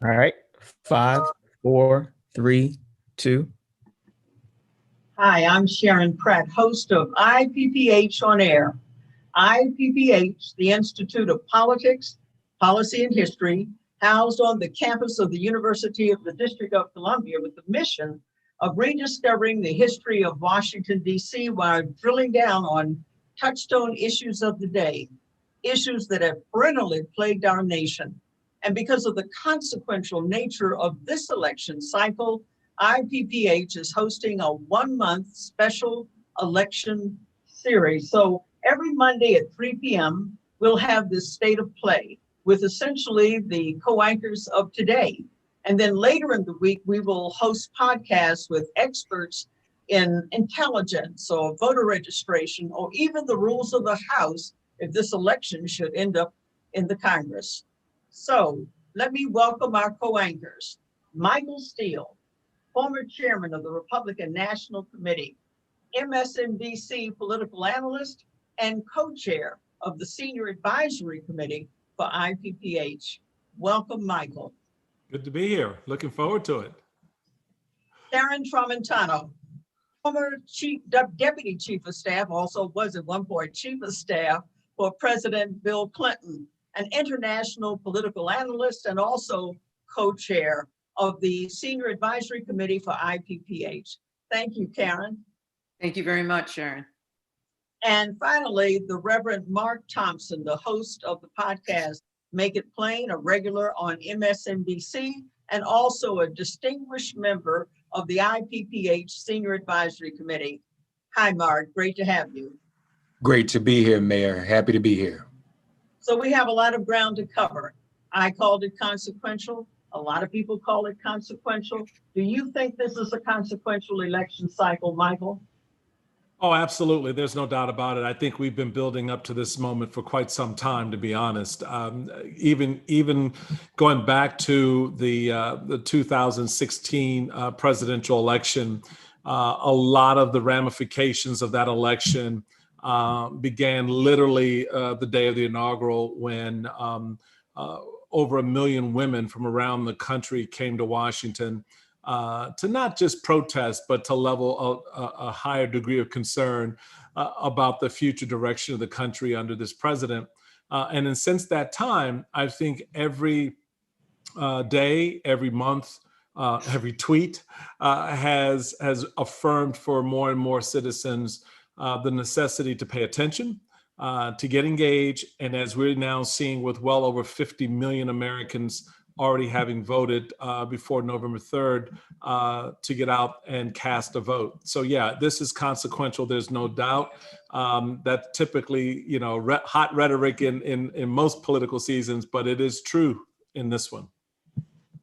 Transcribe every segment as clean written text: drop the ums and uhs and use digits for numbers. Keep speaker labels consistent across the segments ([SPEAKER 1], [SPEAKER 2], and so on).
[SPEAKER 1] All right. 5, 4, 3, 2.
[SPEAKER 2] Hi, I'm Sharon Pratt, host of IPPH on Air. IPPH, the Institute of Politics, Policy, and History, housed on the campus of the University of the District of Columbia with the mission of rediscovering the history of Washington, D.C. while drilling down on touchstone issues of the day, issues that have perennially plagued our nation. And because of the consequential nature of this election cycle, IPPH is hosting a 1-month special election series. So every Monday at 3 p.m., we'll have this state of play with essentially the co-anchors of today. And then later in the week, we will host podcasts with experts in intelligence or voter registration or even the rules of the House if this election should end up in the Congress. So let me welcome our co-anchors, Michael Steele, former chairman of the Republican National Committee, MSNBC political analyst, and co-chair of the Senior Advisory Committee for IPPH. Welcome, Michael.
[SPEAKER 3] Good to be here. Looking forward to it.
[SPEAKER 2] Karen Tramontano, former Deputy Chief of Staff, also was at one point Chief of Staff for President Bill Clinton, an international political analyst and also co-chair of the Senior Advisory Committee for IPPH. Thank you, Karen.
[SPEAKER 4] Thank you very much, Sharon.
[SPEAKER 2] And finally, the Reverend Mark Thompson, the host of the podcast, Make It Plain, a regular on MSNBC, and also a distinguished member of the IPPH Senior Advisory Committee. Hi, Mark, great to have you.
[SPEAKER 5] Great to be here, Mayor. Happy to be here.
[SPEAKER 2] So we have a lot of ground to cover. I called it consequential. A lot of people call it consequential. Do you think this is a consequential election cycle, Michael?
[SPEAKER 3] Oh, absolutely. There's no doubt about it. I think we've been building up to this moment for quite some time, to be honest. Even going back to the 2016 presidential election, a lot of the ramifications of that election began literally the day of the inaugural when over 1 million women from around the country came to Washington to not just protest, but to level a higher degree of concern about the future direction of the country under this president. And then since that time, I think every day, every month, every tweet has affirmed for more and more citizens the necessity to pay attention, to get engaged. And as we're now seeing with well over 50 million Americans already having voted before November 3rd to get out and cast a vote. So yeah, this is consequential. There's no doubt that typically, hot rhetoric in most political seasons, but it is true in this one.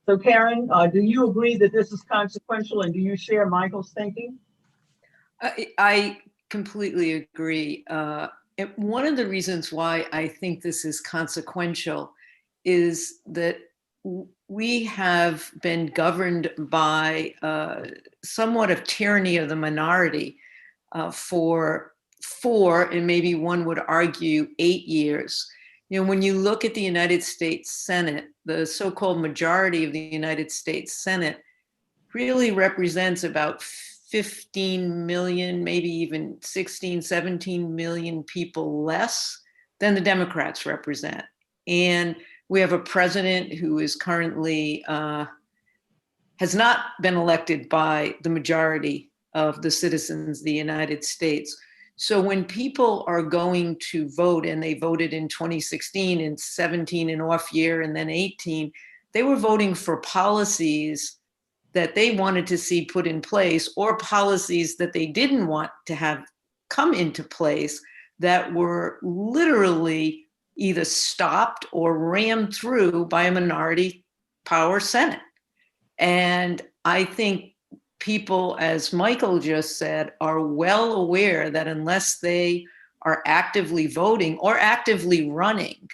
[SPEAKER 2] So Karen, do you agree that this is consequential and do you share Michael's thinking?
[SPEAKER 4] I completely agree. One of the reasons why I think this is consequential is that we have been governed by somewhat of tyranny of the minority for 4, and maybe one would argue 8 years. When you look at the United States Senate, the so-called majority of the United States Senate really represents about 15 million, maybe even 16, 17 million people less than the Democrats represent. And we have a president who is currently, has not been elected by the majority of the citizens of the United States. So when people are going to vote, and they voted in 2016 and 17 an off year, and then 18, they were voting for policies that they wanted to see put in place, or policies that they didn't want to have come into place that were literally either stopped or rammed through by a minority power Senate. And I think people, as Michael just said, are well aware that unless they are actively voting or actively running,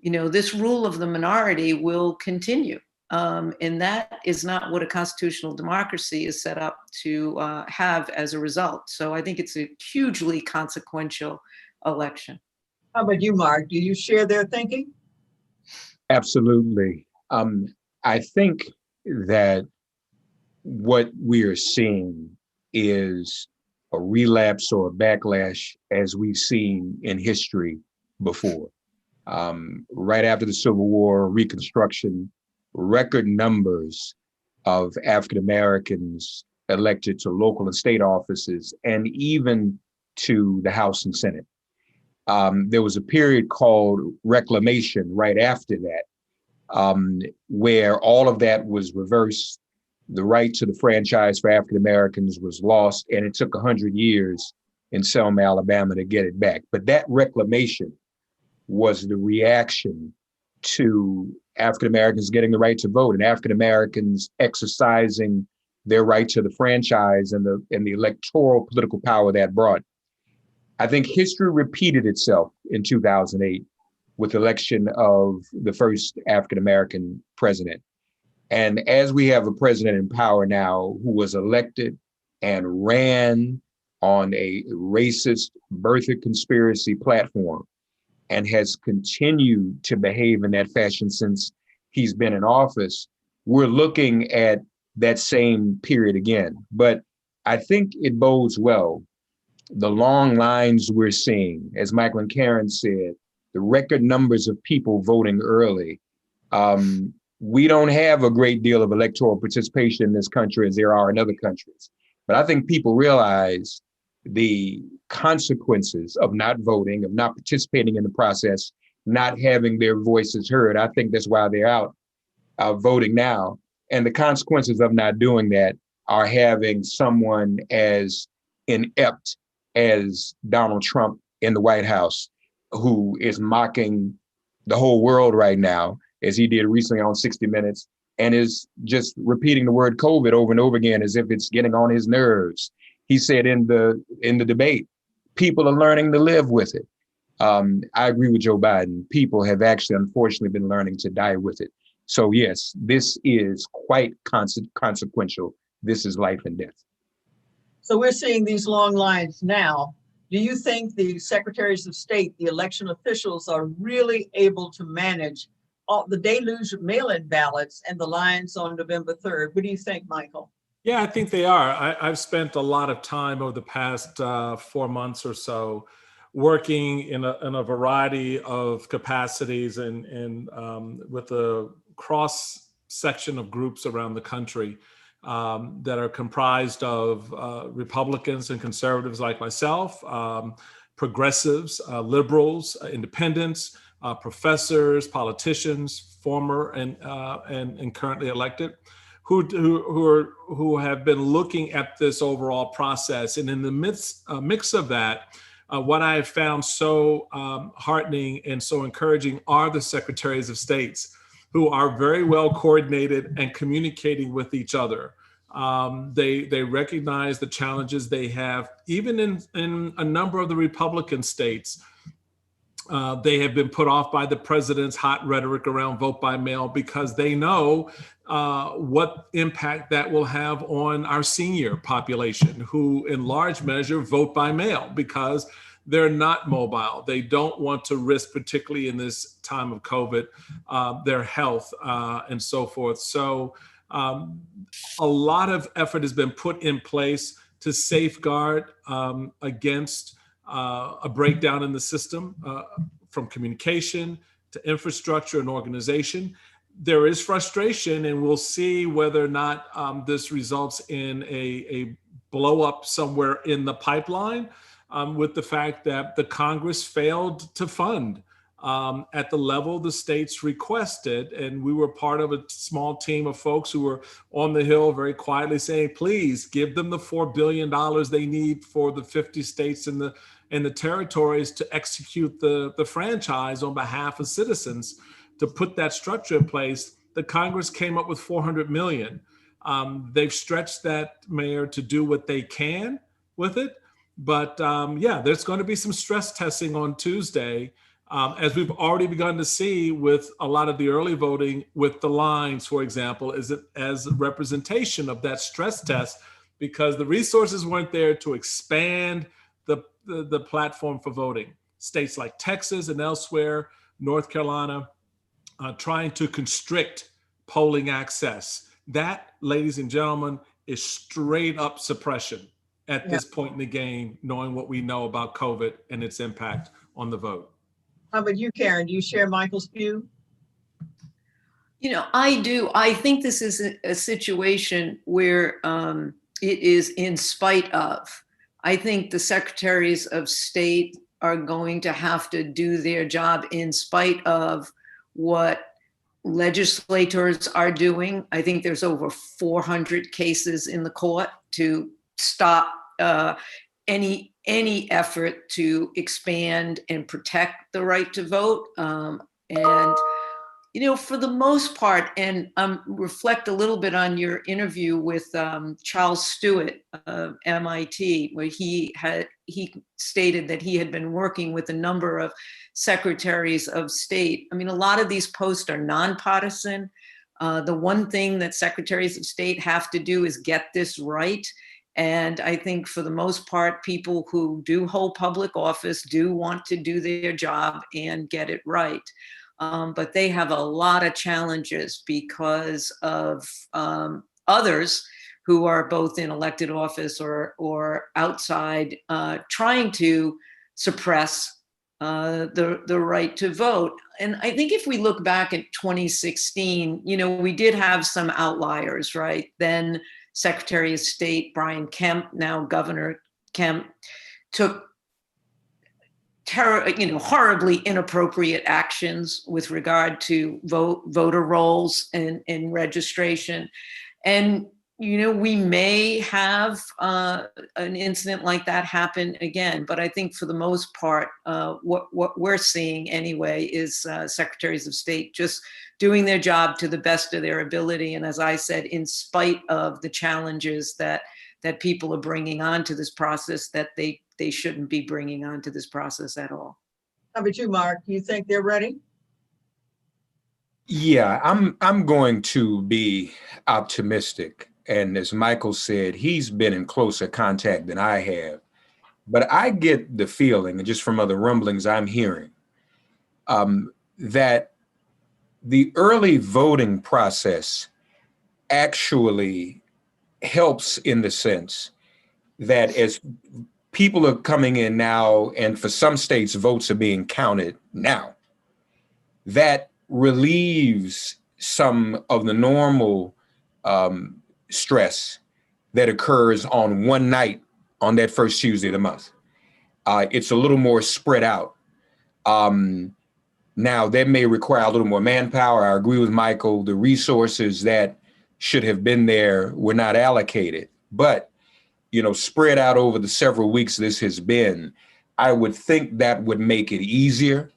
[SPEAKER 4] this rule of the minority will continue. And that is not what a constitutional democracy is set up to have as a result. So I think it's a hugely consequential election.
[SPEAKER 2] How about you, Mark? Do you share their thinking?
[SPEAKER 5] Absolutely. I think that what we are seeing is a relapse or a backlash as we've seen in history before. Right after the Civil War, Reconstruction, record numbers of African Americans elected to local and state offices and even to the House and Senate. There was a period called Reclamation right after that, where all of that was reversed. The right to the franchise for African Americans was lost, and it took 100 years in Selma, Alabama to get it back. But that reclamation was the reaction to African Americans getting the right to vote and African Americans exercising their right to the franchise and the electoral political power that brought. I think history repeated itself in 2008 with the election of the first African American president. And as we have a president in power now who was elected and ran on a racist birther conspiracy platform and has continued to behave in that fashion since he's been in office, we're looking at that same period again. But I think it bodes well. The long lines we're seeing, as Michael and Karen said, the record numbers of people voting early. We don't have a great deal of electoral participation in this country as there are in other countries. But I think people realize the consequences of not voting, of not participating in the process, not having their voices heard. I think that's why they're out voting now. And the consequences of not doing that are having someone as inept as Donald Trump in the White House, who is mocking the whole world right now, as he did recently on 60 Minutes, and is just repeating the word COVID over and over again as if it's getting on his nerves. He said in the debate, people are learning to live with it. I agree with Joe Biden. People have actually, unfortunately, been learning to die with it. So yes, this is quite consequential. This is life and death.
[SPEAKER 2] So we're seeing these long lines now. Do you think the secretaries of state, the election officials, are really able to manage all the deluge of mail-in ballots and the lines on November 3rd? What do you think, Michael?
[SPEAKER 3] Yeah, I think they are. I've spent a lot of time over the past 4 months or so working in a variety of capacities and with a cross section of groups around the country that are comprised of Republicans and conservatives like myself, progressives, liberals, independents, professors, politicians, former and currently elected, who have been looking at this overall process. And in the mix of that, what I have found so heartening and so encouraging are the secretaries of states, who are very well coordinated and communicating with each other. They recognize the challenges they have, even in a number of the Republican states. They have been put off by the president's hot rhetoric around vote by mail because they know what impact that will have on our senior population, who in large measure vote by mail because they're not mobile. They don't want to risk, particularly in this time of COVID, their health and so forth. So a lot of effort has been put in place to safeguard against a breakdown in the system, from communication to infrastructure and organization. There is frustration, and we'll see whether or not this results in a blow up somewhere in the pipeline, with the fact that the Congress failed to fund at the level the states requested. And we were part of a small team of folks who were on the Hill very quietly saying, please give them the $4 billion they need for the 50 states and the territories to execute the franchise on behalf of citizens, to put that structure in place. The Congress came up with $400 million. They've stretched that, Mayor, to do what they can with it. But yeah, there's going to be some stress testing on Tuesday, as we've already begun to see with a lot of the early voting with the lines, for example, as a representation of that stress test, because the resources weren't there to expand the platform for voting. States like Texas and elsewhere, North Carolina, trying to constrict polling access. That, ladies and gentlemen, is straight up suppression at this point in the game, knowing what we know about COVID and its impact on the vote.
[SPEAKER 2] How about you, Karen? Do you share Michael's view?
[SPEAKER 4] You know, I do. I think this is a situation where it is in spite of. I think the secretaries of state are going to have to do their job in spite of what legislators are doing. I think there's over 400 cases in the court to stop any effort to expand and protect the right to vote. And you know, for the most part, and reflect a little bit on your interview with Charles Stewart of MIT, where he stated that he had been working with a number of secretaries of state. I mean, a lot of these posts are nonpartisan. The one thing that secretaries of state have to do is get this right. And I think for the most part, people who do hold public office do want to do their job and get it right. But they have a lot of challenges because of others who are both in elected office or outside, trying to suppress the right to vote. And I think if we look back at 2016, you know, we did have some outliers, right? Then Secretary of State Brian Kemp, now Governor Kemp, took horribly inappropriate actions with regard to voter rolls and registration. And, you know, we may have an incident like that happen again. But I think for the most part, what we're seeing anyway is secretaries of state just doing their job to the best of their ability. And as I said, in spite of the challenges that people are bringing onto this process that they shouldn't be bringing onto this process at all.
[SPEAKER 2] How about you, Mark? Do you think they're ready?
[SPEAKER 5] Yeah, I'm going to be optimistic. And as Michael said, he's been in closer contact than I have. But I get the feeling, and just from other rumblings I'm hearing, that the early voting process actually helps in the sense that as people are coming in now, and for some states, votes are being counted now, that relieves some of the normal stress that occurs on one night on that first Tuesday of the month. It's a little more spread out. Now, that may require a little more manpower. I agree with Michael. The resources that should have been there were not allocated. But, you know, spread out over the several weeks this has been, I would think that would make it easier.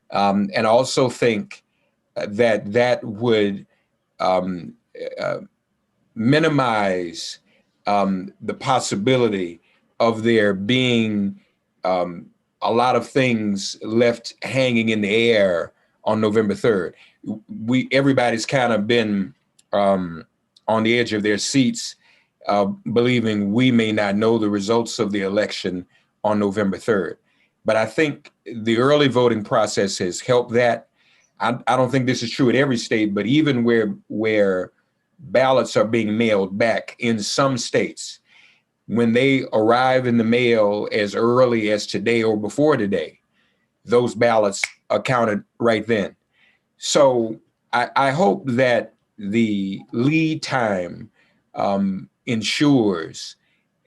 [SPEAKER 5] And I also think that would minimize the possibility of there being a lot of things left hanging in the air on November 3rd. Everybody's kind of been on the edge of their seats, believing we may not know the results of the election on November 3rd. But I think the early voting process has helped that. I don't think this is true at every state, but even where ballots are being mailed back in some states, when they arrive in the mail as early as today or before today, those ballots are counted right then. So I hope that the lead time ensures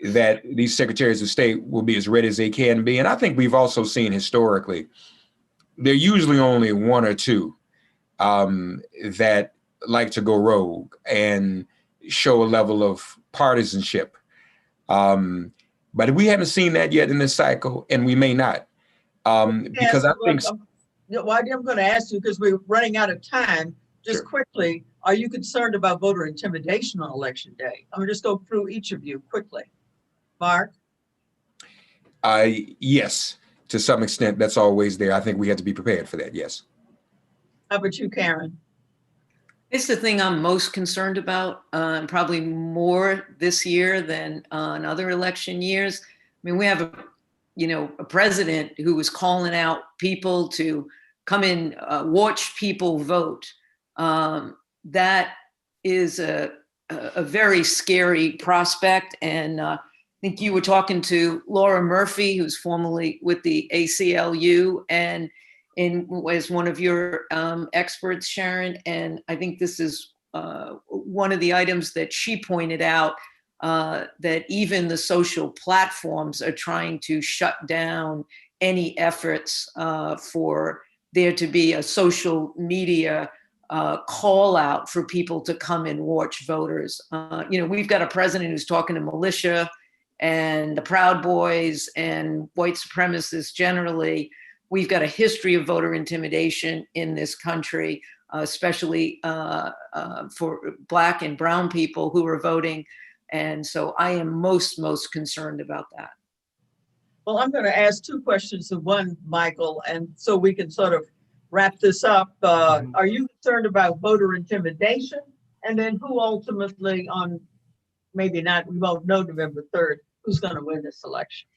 [SPEAKER 5] that these secretaries of state will be as ready as they can be. And I think we've also seen historically, there are usually only one or two that like to go rogue and show a level of partisanship. But we haven't seen that yet in this cycle, and we may not. Because I think...
[SPEAKER 2] Well, I'm going to ask you, because we're running out of time, just
[SPEAKER 5] Sure.
[SPEAKER 2] quickly, are you concerned about voter intimidation on election day? I'm going to just go through each of you quickly. Mark?
[SPEAKER 5] Yes, to some extent, that's always there. I think we have to be prepared for that, yes.
[SPEAKER 2] How about you, Karen?
[SPEAKER 4] It's the thing I'm most concerned about, and probably more this year than in other election years. I mean, we have a president who was calling out people to come in, watch people vote. that is a very scary prospect. And I think you were talking to Laura Murphy, who's formerly with the ACLU and was one of your experts, Sharon. And I think this is one of the items that she pointed out, that even the social platforms are trying to shut down any efforts for there to be a social media call out for people to come and watch voters. We've got a president who's talking to militia and the Proud Boys and white supremacists generally. We've got a history of voter intimidation in this country, especially for Black and brown people who are voting. And so I am most concerned about that.
[SPEAKER 2] Well, I'm going to ask two questions of one, Michael, and so we can sort of wrap this up. Are you concerned about voter intimidation? And then who ultimately maybe not, we won't know November 3rd, who's going to win this election?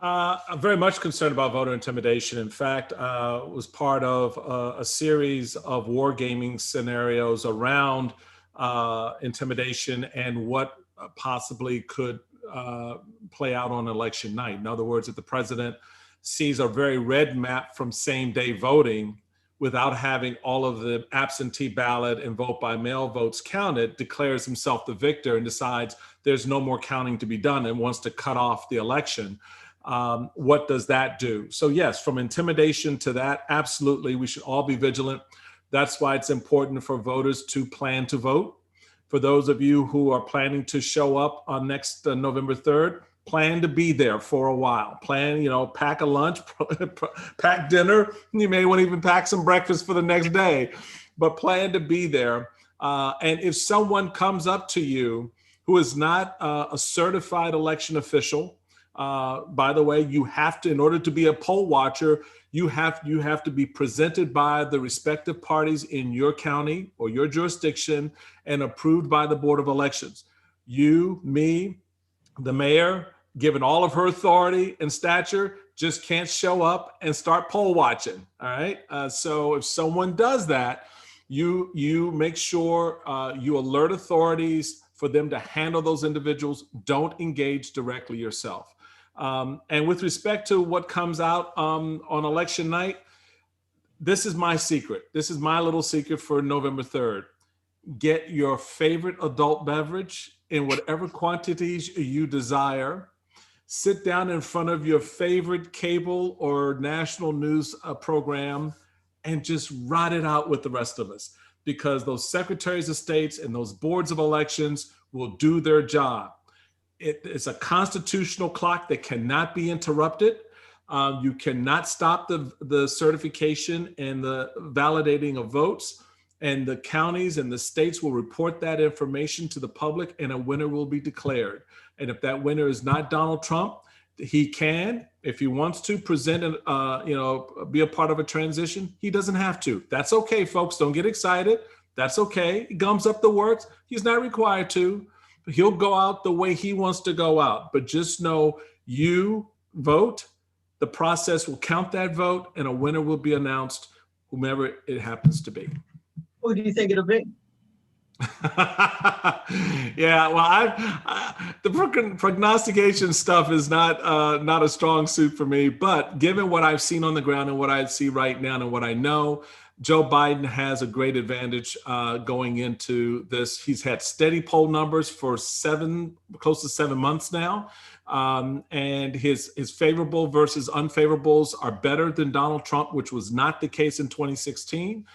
[SPEAKER 3] I'm very much concerned about voter intimidation. In fact, was part of a series of wargaming scenarios around intimidation and what possibly could play out on election night. In other words, if the president sees a very red map from same day voting without having all of the absentee ballot and vote by mail votes counted, declares himself the victor and decides there's no more counting to be done and wants to cut off the election. What does that do? So yes, from intimidation to that, absolutely, we should all be vigilant. That's why it's important for voters to plan to vote. For those of you who are planning to show up on next November 3rd, plan to be there for a while. Plan, pack a lunch, pack dinner. You may want to even pack some breakfast for the next day, but plan to be there. And if someone comes up to you who is not a certified election official, by the way, you have to, in order to be a poll watcher, you have to be presented by the respective parties in your county or your jurisdiction and approved by the Board of Elections. You, me, the mayor, given all of her authority and stature, just can't show up and start poll watching. All right. So if someone does that, you make sure you alert authorities for them to handle those individuals. Don't engage directly yourself. And with respect to what comes out on election night, this is my secret. This is my little secret for November 3rd. Get your favorite adult beverage in whatever quantities you desire. Sit down in front of your favorite cable or national news program and just ride it out with the rest of us, because those secretaries of states and those boards of elections will do their job. It's a constitutional clock that cannot be interrupted. You cannot stop the certification and the validating of votes, and the counties and the states will report that information to the public, and a winner will be declared. And if that winner is not Donald Trump, he can, if he wants to, present be a part of a transition. He doesn't have to. That's okay, folks. Don't get excited. That's okay. He gums up the works. He's not required to. He'll go out the way he wants to go out. But just know, you vote, the process will count that vote, and a winner will be announced, whomever it happens to be.
[SPEAKER 2] Who do you think it'll be?
[SPEAKER 3] Yeah, well, the prognostication stuff is not a strong suit for me. But given what I've seen on the ground and what I see right now and what I know, Joe Biden has a great advantage going into this. He's had steady poll numbers for close to 7 months now. And his favorable versus unfavorables are better than Donald Trump, which was not the case in 2016.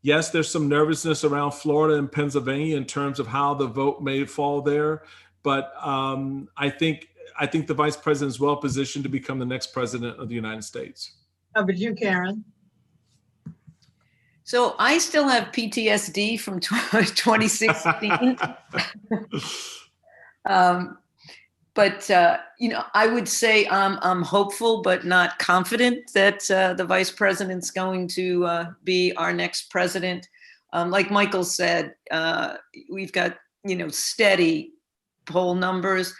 [SPEAKER 3] Yes, there's some nervousness around Florida and Pennsylvania in terms of how the vote may fall there. But I think the vice president is well positioned to become the next president of the United States.
[SPEAKER 2] How about you, Karen?
[SPEAKER 4] So I still have PTSD from 2016. But I would say I'm hopeful, but not confident that the vice president's going to be our next president. Like Michael said, we've got steady poll numbers.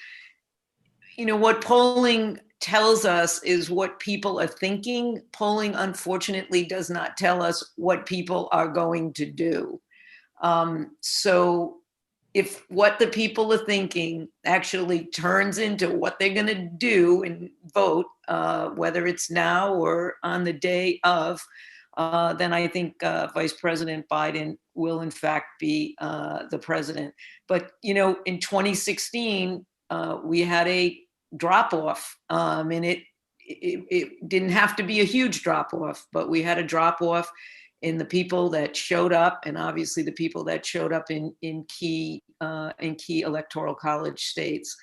[SPEAKER 4] What polling tells us is what people are thinking. Polling, unfortunately, does not tell us what people are going to do. So if what the people are thinking actually turns into what they're going to do and vote, whether it's now or on the day of, then I think Vice President Biden will in fact be the president. But, you know, in 2016, we had a drop off, and it didn't have to be a huge drop off, but we had a drop off in the people that showed up, and obviously the people that showed up in key electoral college states.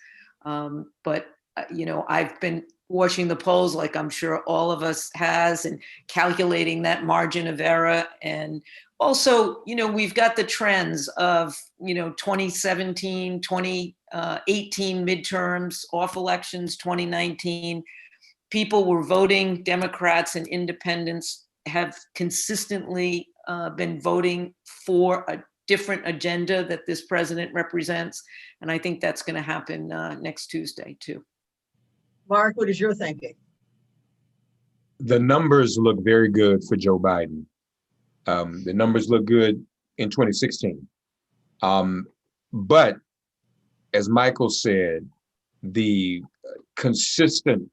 [SPEAKER 4] But you know, I've been watching the polls, like I'm sure all of us has, and calculating that margin of error. And also, you know, we've got the trends of, you know, 2017, 2018 midterms, off elections, 2019. People were voting. Democrats and independents have consistently been voting for a different agenda that this president represents. And I think that's going to happen next Tuesday, too.
[SPEAKER 2] Mark, what is your thinking?
[SPEAKER 5] The numbers look very good for Joe Biden. The numbers look good in 2016. But as Michael said, the consistent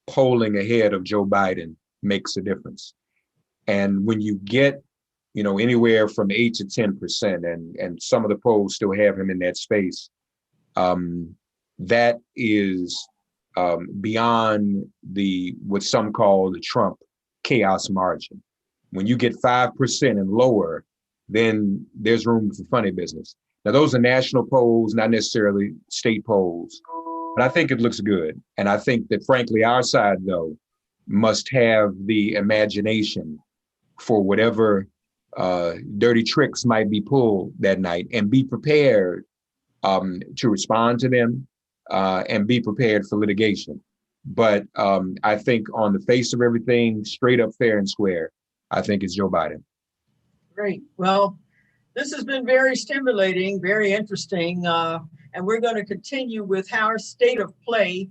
[SPEAKER 5] polling ahead of Joe Biden makes a difference. And when you get, you know, anywhere from 8 to 10%, and some of the polls still have him in that space, that is beyond what some call the Trump chaos margin. When you get 5% and lower, then there's room for funny business. Now, those are national polls, not necessarily state polls, but I think it looks good. And I think that, frankly, our side, though, must have the imagination for whatever dirty tricks might be pulled that night, and be prepared to respond to them and be prepared for litigation. But I think on the face of everything, straight up, fair and square, I think it's Joe Biden.
[SPEAKER 2] Great. Well, this has been very stimulating, very interesting. And we're going to continue with our state of play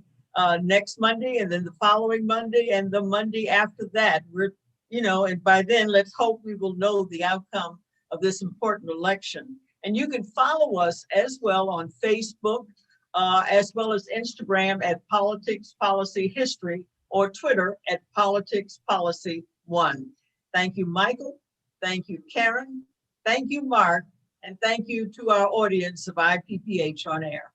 [SPEAKER 2] next Monday, and then the following Monday, and the Monday after that. We're, you know, and by then, let's hope we will know the outcome of this important election. And you can follow us as well on Facebook, as well as Instagram at Politics Policy History, or Twitter at Politics Policy 1. Thank you, Michael. Thank you, Karen. Thank you, Mark. And thank you to our audience of IPPH On Air.